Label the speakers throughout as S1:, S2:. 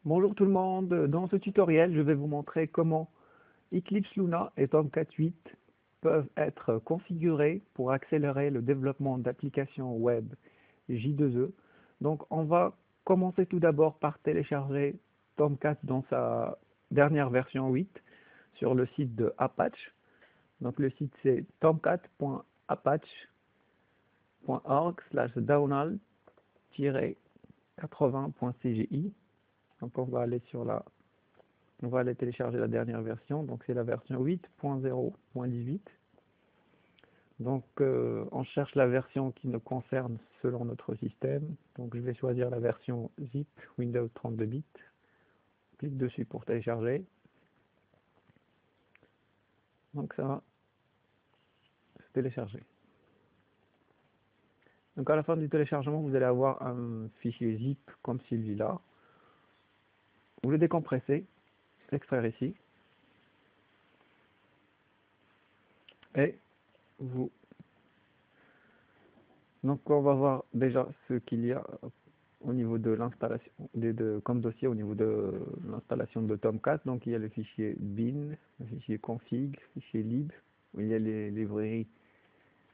S1: Bonjour tout le monde, dans ce tutoriel je vais vous montrer comment Eclipse Luna et Tomcat 8 peuvent être configurés pour accélérer le développement d'applications web J2E. Donc on va commencer tout d'abord par télécharger Tomcat dans sa dernière version 8 sur le site de Apache. Donc le site c'est tomcat.apache.org/download-80.cgi. Donc on va aller télécharger la dernière version, donc c'est la version 8.0.18. Donc on cherche la version qui nous concerne selon notre système. Donc je vais choisir la version zip Windows 32 bits. Clique dessus pour télécharger. Donc ça va se télécharger. Donc à la fin du téléchargement, vous allez avoir un fichier zip comme celui-là. Vous le décompressez, extraire ici. Et donc on va voir déjà ce qu'il y a au niveau de l'installation, comme dossier au niveau de l'installation de Tomcat. Donc il y a le fichier bin, le fichier config, le fichier lib, où il y a les librairies,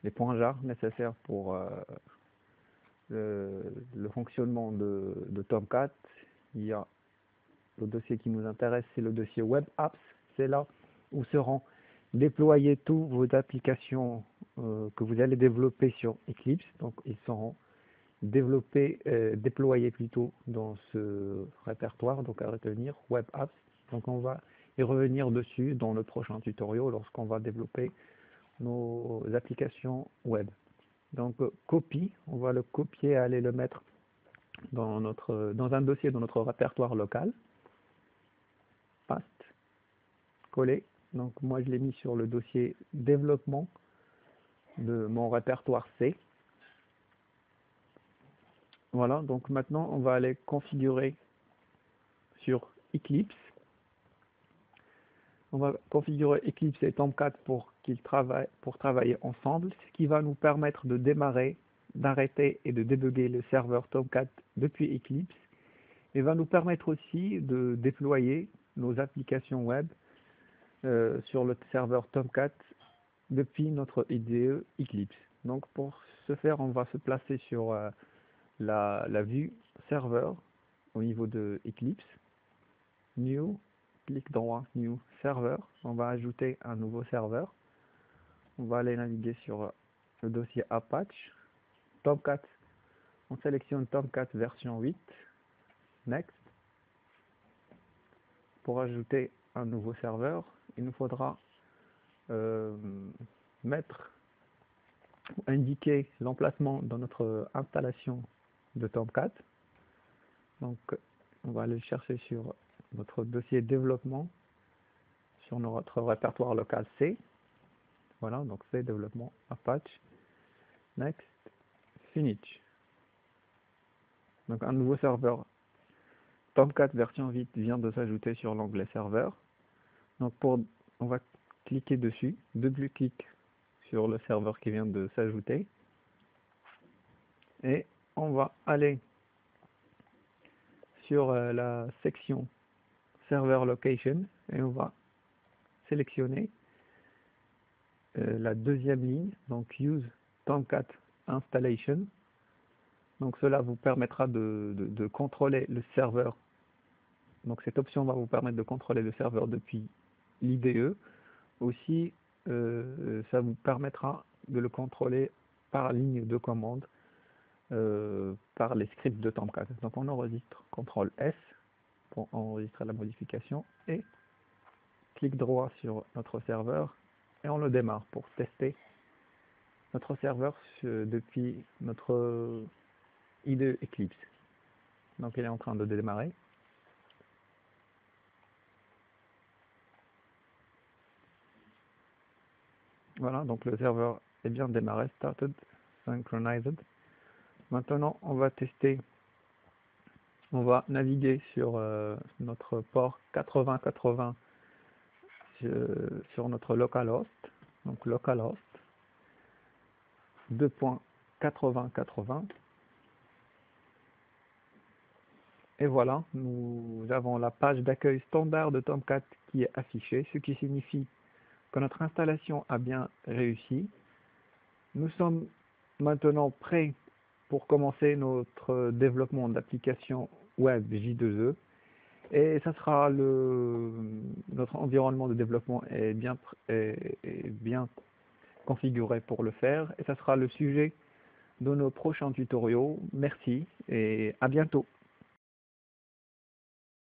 S1: les points jar nécessaires pour le fonctionnement de Tomcat. Il y a le dossier qui nous intéresse, c'est le dossier web apps. C'est là où seront déployer toutes vos applications que vous allez développer sur Eclipse. Donc ils seront déployés plutôt dans ce répertoire, donc à retenir web apps. Donc on va y revenir dessus dans le prochain tutoriel lorsqu'on va développer nos applications web. Donc copie, on va le copier, aller le mettre dans un dossier dans notre répertoire local. Paste, coller. Donc moi je l'ai mis sur le dossier développement de mon répertoire C. Voilà, donc maintenant on va aller configurer sur Eclipse. On va configurer Eclipse et Tomcat pour travailler ensemble, ce qui va nous permettre de démarrer, d'arrêter et de débugger le serveur Tomcat depuis Eclipse, et va nous permettre aussi de déployer nos applications web sur le serveur Tomcat depuis notre IDE Eclipse. Donc pour ce faire, on va se placer sur la vue serveur au niveau de Eclipse, New, clic droit, New Server. On va ajouter un nouveau serveur. On va aller naviguer sur le dossier Apache, Tomcat. On sélectionne Tomcat version 8, Next. Pour ajouter un nouveau serveur, il nous faudra indiquer l'emplacement dans notre installation de Tomcat. Donc on va aller chercher sur notre dossier développement sur notre répertoire local C. Voilà, donc C développement Apache. Next, finish. Donc un nouveau serveur Tomcat version 8 vient de s'ajouter sur l'onglet serveur. Donc on va cliquer dessus, double-clic sur le serveur qui vient de s'ajouter. Et on va aller sur la section server location et on va sélectionner la deuxième ligne, donc use Tomcat installation. Donc cela vous permettra de contrôler le serveur. Donc cette option va vous permettre de contrôler le serveur depuis l'IDE. Aussi, ça vous permettra de le contrôler par ligne de commande, par les scripts de Tomcat. Donc on enregistre CTRL S pour enregistrer la modification et clic droit sur notre serveur et on le démarre pour tester notre serveur depuis notre IDE Eclipse. Donc il est en train de démarrer. Voilà, donc le serveur est bien démarré, started, synchronized. Maintenant, on va tester, on va naviguer sur notre port 8080 sur notre localhost, donc localhost 2.8080. Et voilà, nous avons la page d'accueil standard de Tomcat qui est affichée, ce qui signifie que notre installation a bien réussi. Nous sommes maintenant prêts pour commencer notre développement d'application web J2E. Et ça sera notre environnement de développement est bien configuré pour le faire. Et ça sera le sujet de nos prochains tutoriaux. Merci et à bientôt.